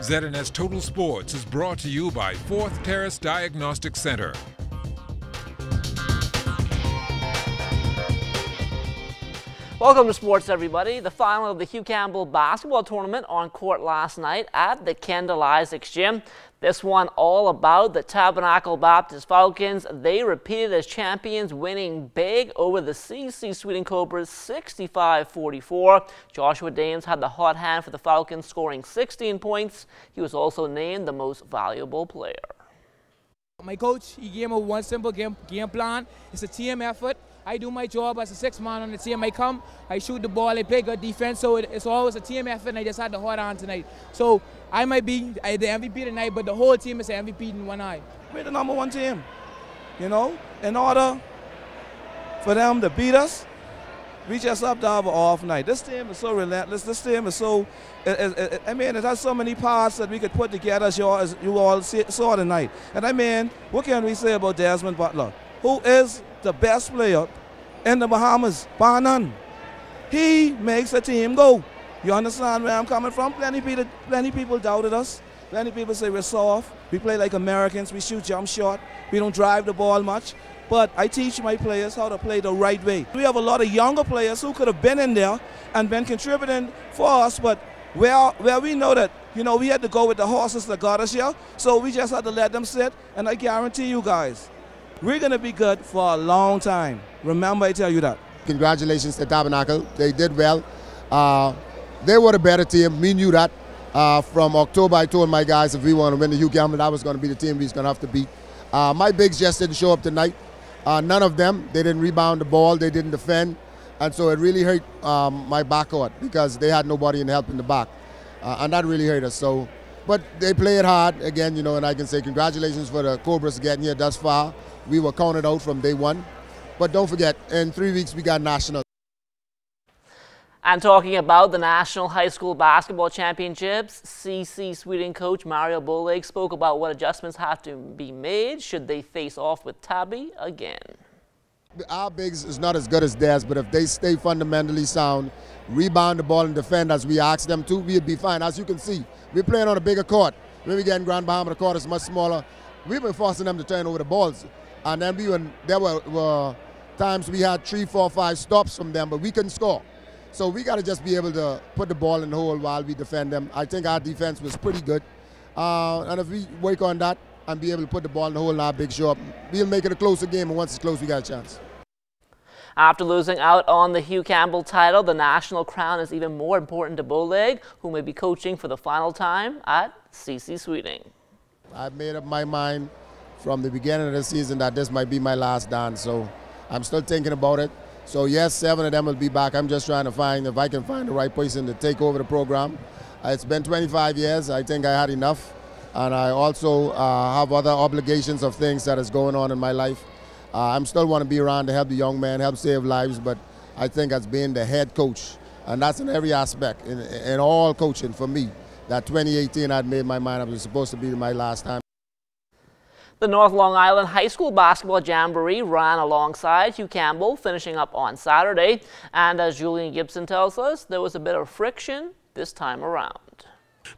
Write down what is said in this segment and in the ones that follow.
ZNS Total Sports is brought to you by 4th Terrace Diagnostic Center. Welcome to sports, everybody. The final of the Hugh Campbell basketball tournament on court last night at the Kendall Isaacs Gym. This one all about the Tabernacle Baptist Falcons. They repeated as champions, winning big over the CC Sweeting Cobras 65-44. Joshua Daines had the hot hand for the Falcons, scoring 16 points. He was also named the most valuable player. My coach, he gave me one simple game plan. It's a team effort. I do my job as a sixth man on the team. I come, I shoot the ball, I play good defense, so it's always a team effort, and I just had the hot on tonight. So I might be the MVP tonight, but the whole team is the MVP in one eye. We're the #1 team, you know. In order for them to beat us, we just have to have an off night. This team is so relentless. This team is so, I mean, it has so many parts that we could put together as you all saw tonight. And I mean, what can we say about Desmond Butler, who is the best player in the Bahamas, bar none? He makes the team go. You understand where I'm coming from? Plenty people doubted us. Plenty people say we're soft. We play like Americans. We shoot jump shot. We don't drive the ball much. But I teach my players how to play the right way. We have a lot of younger players who could have been in there and been contributing for us, but where we know that, you know, we had to go with the horses that got us here, so we just had to let them sit, and I guarantee you guys, we're going to be good for a long time. Remember, I tell you that. Congratulations to Tabernacle. They did well. They were the better team. We knew that. From October, I told my guys if we want to win the Hugh Campbell, that was going to be the team we was going to have to beat. My bigs just didn't show up tonight. None of them. They didn't rebound the ball. They didn't defend. And so it really hurt my backcourt because they had nobody in help in the back. And that really hurt us. So, but they played hard again, you know, and I can say congratulations for the Cobras getting here thus far. We were counted out from day one. But don't forget, in 3 weeks we got national. And talking about the National High School Basketball Championships, CC Sweeting coach Mario Boleg spoke about what adjustments have to be made should they face off with Tabby again. Our bigs is not as good as theirs, but if they stay fundamentally sound, rebound the ball and defend as we ask them to, we'll be fine. As you can see, we're playing on a bigger court. When we get in Grand Bahama, the court is much smaller. We've been forcing them to turn over the balls. And then there were times we had 3, 4, 5 stops from them, but we couldn't score. So we got to just be able to put the ball in the hole while we defend them. I think our defense was pretty good. And if we work on that and be able to put the ball in the hole in our big show up, we'll make it a closer game, and once it's close, we got a chance. After losing out on the Hugh Campbell title, the national crown is even more important to Boleg, who may be coaching for the final time at CC Sweeting. I've made up my mind from the beginning of the season that this might be my last dance, so I'm still thinking about it. So yes, 7 of them will be back. I'm just trying to find if I can find the right person to take over the program. It's been 25 years. I think I had enough, and I also have other obligations of things that is going on in my life. I'm still want to be around to help the young man, help save lives, but I think as being the head coach, and that's in every aspect, in all coaching for me, that 2018 I'd made my mind up. It was supposed to be my last time. The North Long Island High School Basketball Jamboree ran alongside Hugh Campbell, finishing up on Saturday. And as Julian Gibson tells us, there was a bit of friction this time around.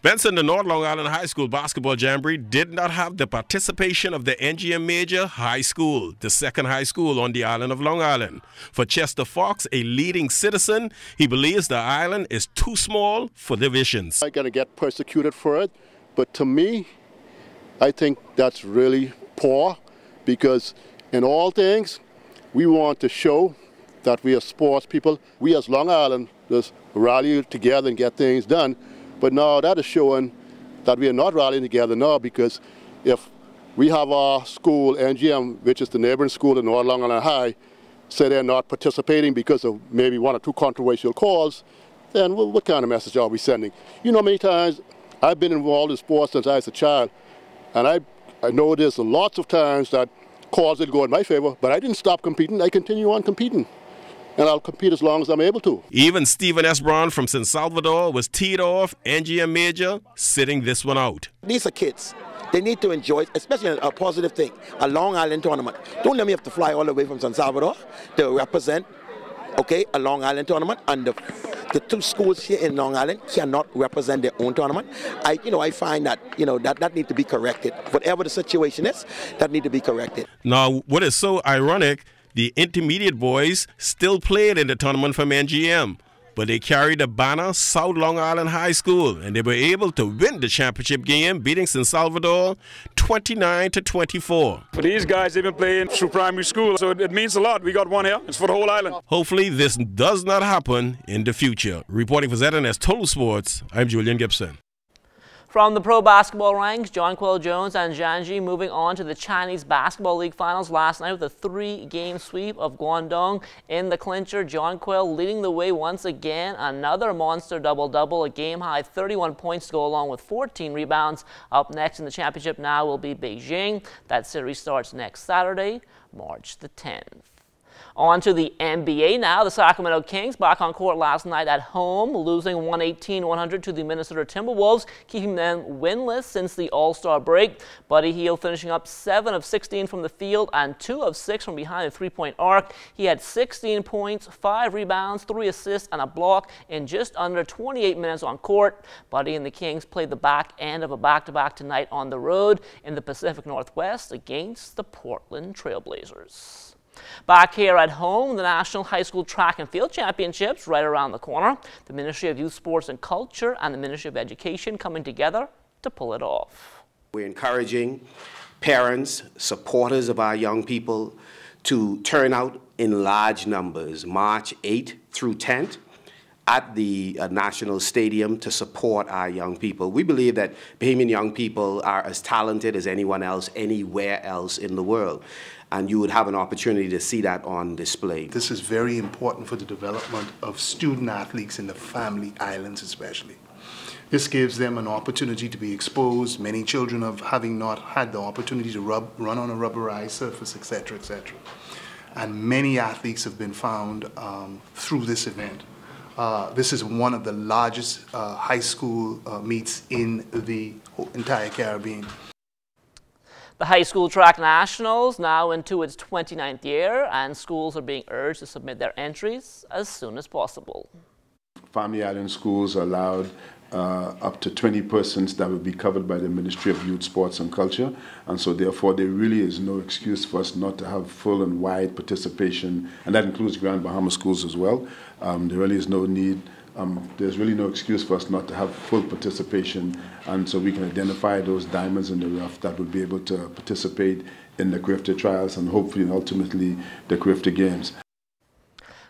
Benson, the North Long Island High School Basketball Jamboree did not have the participation of the NGM Major High School, the second high school on the island of Long Island. For Chester Fox, a leading citizen, he believes the island is too small for divisions. I'm going to get persecuted for it, but to me, I think that's really poor, because in all things, we want to show that we are sports people. We as Long Island just rally together and get things done. But now that is showing that we are not rallying together now, because if we have our school, NGM, which is the neighboring school in North Long Island High, say they're not participating because of maybe 1 or 2 controversial calls, then what kind of message are we sending? You know, many times I've been involved in sports since I was a child, and I know there's lots of times that calls didn't go in my favor, but I didn't stop competing. I continue on competing, and I'll compete as long as I'm able to. Even Stephen S. Brown from San Salvador was teed off, NGM Major sitting this one out. These are kids. They need to enjoy it, especially a positive thing, a Long Island tournament. Don't let me have to fly all the way from San Salvador to represent okay, a Long Island tournament, and the two schools here in Long Island cannot represent their own tournament. I find that, that needs to be corrected. Whatever the situation is, that needs to be corrected. Now, what is so ironic, the intermediate boys still played in the tournament from NGM, but they carried the banner South Long Island High School, and they were able to win the championship game, beating San Salvador 29-24. For these guys, they've been playing through primary school, so it means a lot. We got one here. It's for the whole island. Hopefully this does not happen in the future. Reporting for ZNS Total Sports, I'm Julian Gibson. From the pro basketball ranks, Jonquil Jones and Jiangxi moving on to the Chinese Basketball League Finals last night with a 3-game sweep of Guangdong in the clincher. Jonquil leading the way once again. Another monster double-double, a game-high 31 points to go along with 14 rebounds. Up next in the championship now will be Beijing. That series starts next Saturday, March the 10th. On to the NBA now. The Sacramento Kings back on court last night at home, losing 118-100 to the Minnesota Timberwolves, keeping them winless since the All-Star break. Buddy Hield finishing up 7 of 16 from the field and 2 of 6 from behind the three-point arc. He had 16 points, 5 rebounds, 3 assists, and a block in just under 28 minutes on court. Buddy and the Kings played the back end of a back-to-back tonight on the road in the Pacific Northwest against the Portland Trailblazers. Back here at home, the National High School Track and Field Championships right around the corner. The Ministry of Youth, Sports and Culture and the Ministry of Education coming together to pull it off. We're encouraging parents, supporters of our young people to turn out in large numbers March 8th through 10th at the National Stadium to support our young people. We believe that Bahamian young people are as talented as anyone else anywhere else in the world. And you would have an opportunity to see that on display. This is very important for the development of student athletes in the family islands especially. This gives them an opportunity to be exposed. Many children of having not had the opportunity to run on a rubberized surface, etc., etc. And many athletes have been found through this event. This is one of the largest high school meets in the entire Caribbean. The High School Track Nationals now into its 29th year, and schools are being urged to submit their entries as soon as possible. Family Island schools are allowed up to 20 persons that will be covered by the Ministry of Youth, Sports and Culture, and so therefore there really is no excuse for us not to have full and wide participation, and that includes Grand Bahamas schools as well. There really is no need. There's really no excuse for us not to have full participation, and so we can identify those diamonds in the rough that would be able to participate in the CRIFTA trials and hopefully and ultimately the CRIFTA Games.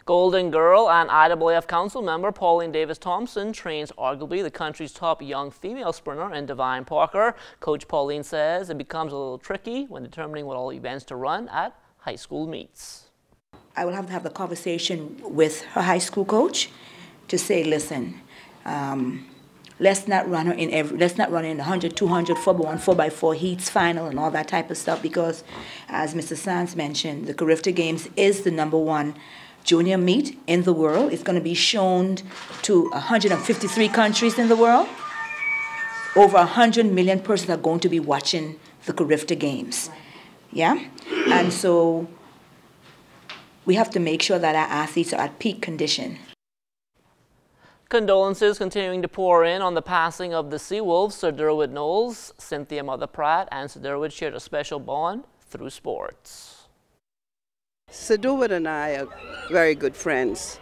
Golden Girl and IAAF Council member Pauline Davis-Thompson trains arguably the country's top young female sprinter in Divine Parker. Coach Pauline says it becomes a little tricky when determining what all events to run at high school meets. I will have to have the conversation with her high school coach to say, listen, let's not run her in let's not run in 100, 200, 4x1, 4x4 heats final and all that type of stuff, because as Mr. Sands mentioned, the CRIFTA Games is the #1 junior meet in the world. It's going to be shown to 153 countries in the world. Over 100 million persons are going to be watching the CRIFTA Games. Yeah? And so we have to make sure that our athletes are at peak condition. Condolences continuing to pour in on the passing of the Seawolves, Sir Derwood Knowles. Cynthia Mother Pratt and Sir Derwood shared a special bond through sports. Sir Derwood and I are very good friends.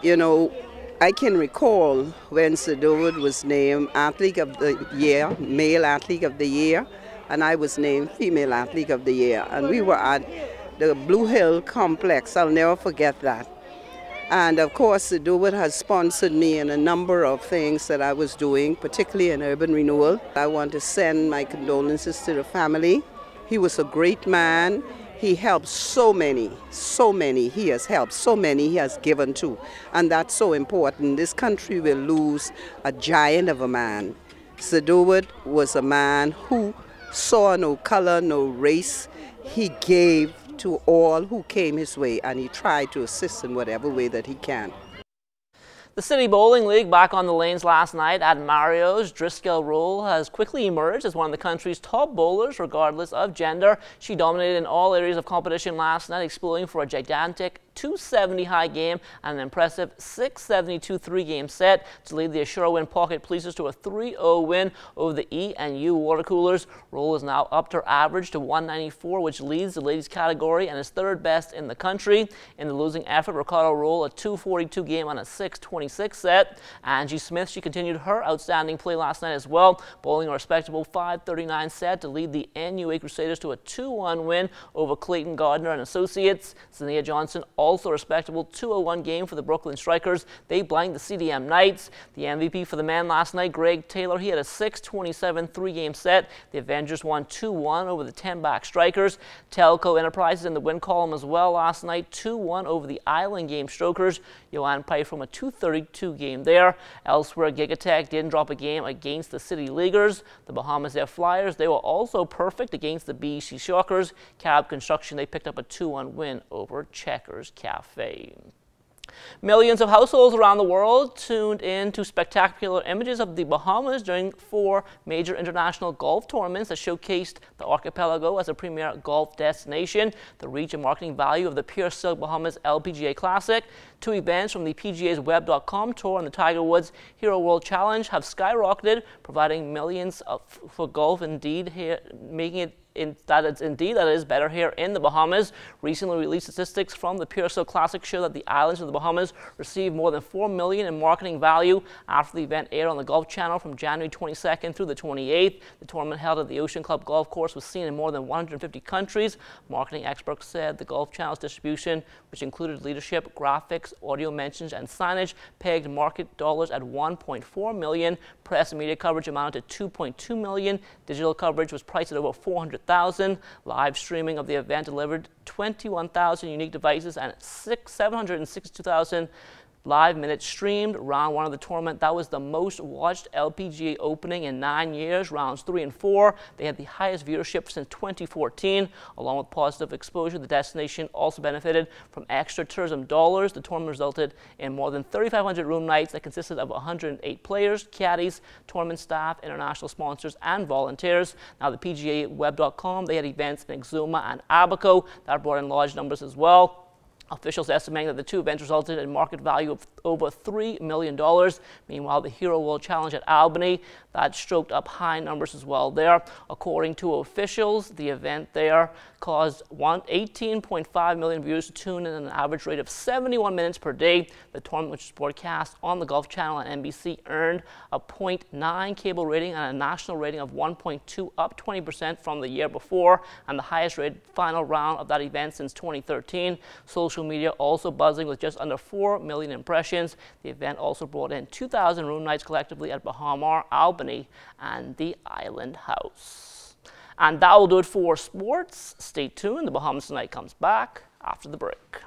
You know, I can recall when Sir Derwood was named Athlete of the Year, Male Athlete of the Year, and I was named Female Athlete of the Year. And we were at the Blue Hill Complex. I'll never forget that. And of course, Sir Derwood has sponsored me in a number of things that I was doing, particularly in urban renewal. I want to send my condolences to the family. He was a great man. He helped so many, so many. He has helped so many he has given to. And that's so important. This country will lose a giant of a man. Sir Derwood was a man who saw no color, no race. He gave to all who came his way, and he tried to assist in whatever way that he can. The City Bowling League back on the lanes last night at Mario's. Driscoll Roll has quickly emerged as one of the country's top bowlers regardless of gender. She dominated in all areas of competition last night, exploring for a gigantic 270 high game and an impressive 672 three-game set to lead the Assure Win Pocket Pleasers to a 3-0 win over the E&U Water Coolers. Roll is now up to average to 194, which leads the ladies category and is third best in the country. In the losing effort, Ricardo Roll a 242 game on a 626 set. Angie Smith, she continued her outstanding play last night as well, bowling a respectable 539 set to lead the NUA Crusaders to a 2-1 win over Clayton Gardner and Associates. Sidney Johnson also a respectable 201 game for the Brooklyn Strikers. They blanked the CDM Knights. The MVP for the men last night, Greg Taylor, he had a 627 three-game set. The Avengers won 2-1 over the 10-back Strikers. Telco Enterprises in the win column as well last night, 2-1 over the Island Game Strokers. Joanne Pye from a 232 game there. Elsewhere, Gigatech didn't drop a game against the City Leaguers. The Bahamas Air Flyers, they were also perfect against the BC Shockers. Cab Construction, they picked up a 2-1 win over Checkers Cafe. Millions of households around the world tuned in to spectacular images of the Bahamas during 4 major international golf tournaments that showcased the archipelago as a premier golf destination. The reach and marketing value of the Pure Silk Bahamas LPGA Classic, 2 events from the PGA's Web.com Tour and the Tiger Woods Hero World Challenge have skyrocketed, providing millions for golf indeed here, making it that is better here in the Bahamas. Recently released statistics from the Pure Silk Classic show that the islands of the Bahamas received more than $4 million in marketing value after the event aired on the Golf Channel from January 22nd through the 28th. The tournament held at the Ocean Club Golf Course was seen in more than 150 countries. Marketing experts said the Golf Channel's distribution, which included leadership, graphics, audio mentions, and signage, pegged market dollars at $1.4 million. Press and media coverage amounted to $2.2 million. Digital coverage was priced at over $400,000. Live streaming of the event delivered 21,000 unique devices and 762,000 live minutes streamed. Round 1 of the tournament, that was the most watched LPGA opening in 9 years. Rounds 3 and 4, they had the highest viewership since 2014. Along with positive exposure, the destination also benefited from extra tourism dollars. The tournament resulted in more than 3,500 room nights that consisted of 108 players, caddies, tournament staff, international sponsors, and volunteers. Now, the PGA Web.com, they had events in Exuma and Abaco that brought in large numbers as well. Officials estimating that the 2 events resulted in market value of over $3 million. Meanwhile, the Hero World Challenge at Albany, that stroked up high numbers as well there. According to officials, the event there caused 18.5 million viewers to tune in at an average rate of 71 minutes per day. The tournament, which was broadcast on the Golf Channel and NBC, earned a 0.9 cable rating and a national rating of 1.2, up 20% from the year before, and the highest rated final round of that event since 2013. Social media also buzzing with just under 4 million impressions. The event also brought in 2,000 room nights collectively at Bahamar, Albany, and the Island House. And that will do it for sports. Stay tuned. The Bahamas Tonight comes back after the break.